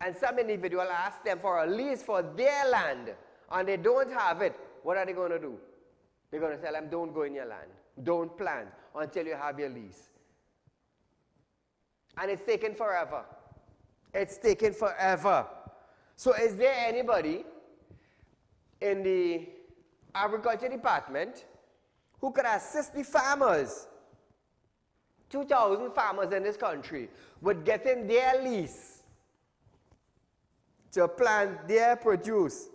S1: and some individual ask them for a lease for their land and they don't have it, what are they going to do? They're going to tell them, don't go in your land. Don't plant until you have your lease. And it's taken forever. It's taken forever. So is there anybody in the agriculture department who could assist the farmers, 2,000 farmers in this country, with getting their lease to plant their produce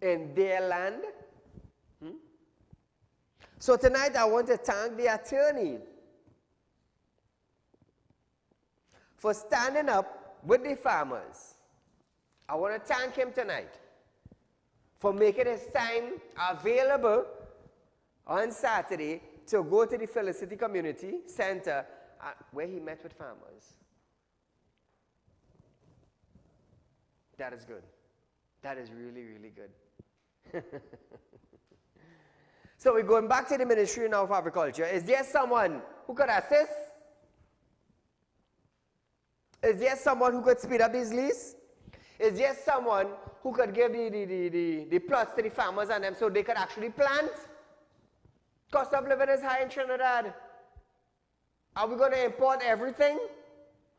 S1: in their land? So tonight I want to thank the attorney for standing up with the farmers. I want to thank him tonight for making his time available on Saturday to go to the Felicity Community Center where he met with farmers. That is good. That is really, really good. So we're going back to the Ministry now of Agriculture. Is there someone who could assist? Is there someone who could speed up this lease? Is there someone who could give the plots to the farmers and them so they could actually plant? Cost of living is high in Trinidad. Are we going to import everything?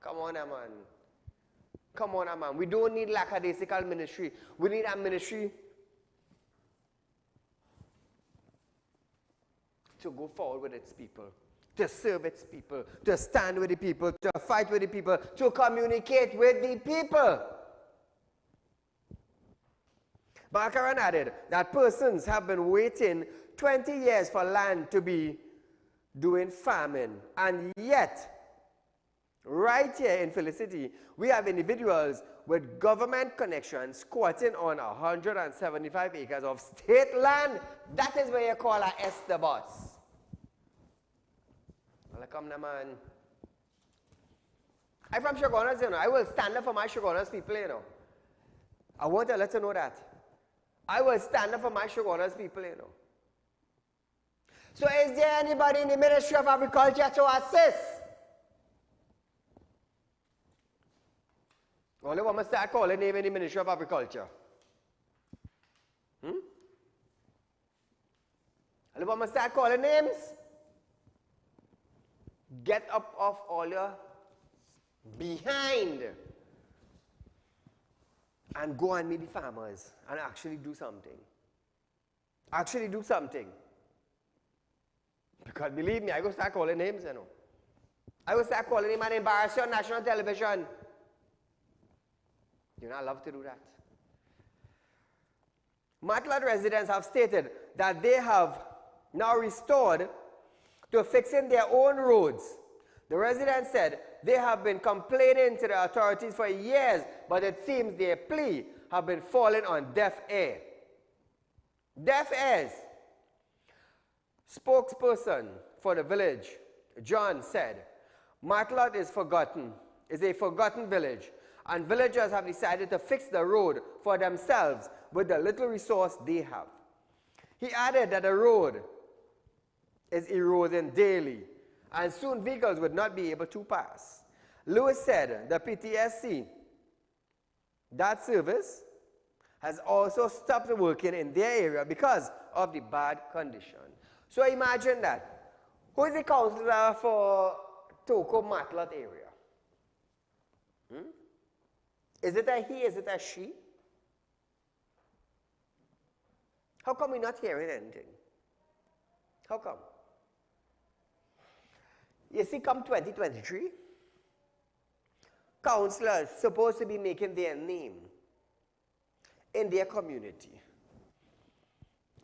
S1: Come on, man. Come on, man. We don't need lackadaisical ministry. We need a ministry to go forward with its people. to serve its people, to stand with the people, to fight with the people, to communicate with the people. Bakaran added that persons have been waiting 20 years for land to be doing farming, and yet, right here in Felicity, we have individuals with government connections squatting on 175 acres of state land. That is where you call a Esther boss. Welcome, man. I'm from Shogunas, you know. I will stand up for my Shogunas people, you know. I want to let you know that. I will stand up for my Shogunas people, you know. So is there anybody in the Ministry of Agriculture to assist? Only one must start calling name in the Ministry of Agriculture. Only one must start calling names. Get up off all your behind and go and meet the farmers and actually do something. Actually do something. Because believe me, I go start calling names, you know. I will start calling him and embarrass you on national television. You know, I love to do that. Matlat residents have stated that they have now restored to fixing their own roads. The residents said they have been complaining to the authorities for years, but it seems their plea have been falling on deaf ear. Deaf ears. Spokesperson for the village, John, said, Matlat is a forgotten village, and villagers have decided to fix the road for themselves with the little resource they have. He added that the road is eroding daily, and soon vehicles would not be able to pass. Lewis said the PTSC, that service, has also stopped working in their area because of the bad condition. So imagine that. Who is the councillor for Toko Matlat area? Is it a he? Is it a she? How come we're not hearing anything? How come? You see, come 2023, councillors supposed to be making their name in their community.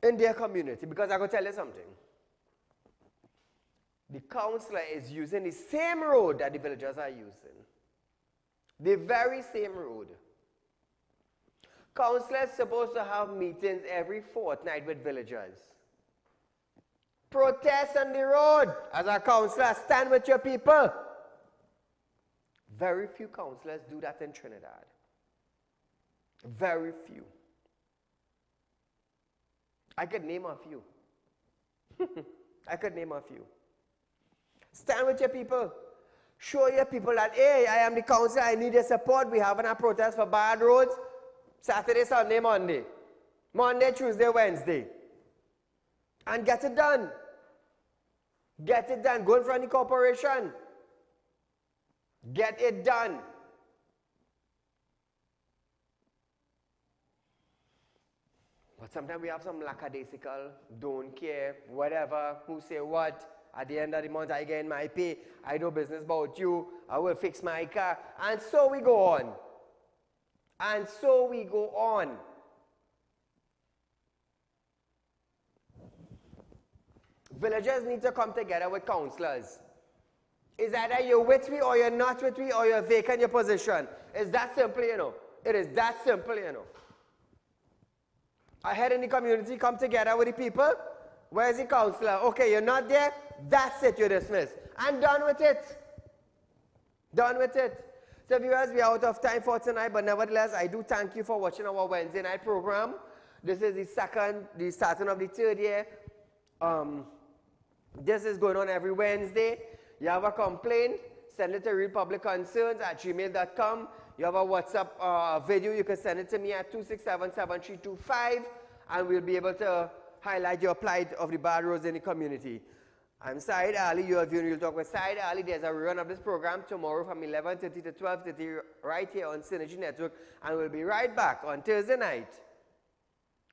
S1: In their community, because I go tell you something. The councillor is using the same road that the villagers are using. The very same road. Councillors supposed to have meetings every fortnight with villagers. Protest on the road as a councillor. Stand with your people. Very few councillors do that in Trinidad. Very few. I could name a few. I could name a few. Stand with your people. Show your people that, hey, I am the council, I need your support. We having a protest for bad roads. Saturday, Sunday, Monday. Monday, Tuesday, Wednesday. And get it done. Get it done. Go in front of the corporation. Get it done. But sometimes we have some lackadaisical, don't care, whatever, who say what. At the end of the month, I get my pay. I do business about you. I will fix my car. And so we go on. And so we go on. Villagers need to come together with councillors. It's either you're with me or you're not with me or you're vacant your position. It's that simple, you know. It is that simple, you know. I head in the community, come together with the people. Where's the councillor? Okay, you're not there. That's it, you're dismissed. And done with it. Done with it. So viewers, we are out of time for tonight, but nevertheless, I do thank you for watching our Wednesday night program. This is the starting of the third year. This is going on every Wednesday. You have a complaint, send it to realpublicconcerns@gmail.com. You have a WhatsApp video, you can send it to me at 267-7325, and we'll be able to highlight your plight of the bad roads in the community. I'm Saieed Ali, you are viewing Real Talk with Saieed Ali. There's a rerun of this program tomorrow from 11:30 to 12:30 right here on Synergy Network, and we'll be right back on Thursday night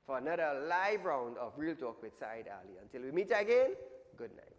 S1: for another live round of Real Talk with Saieed Ali. Until we meet again, good night.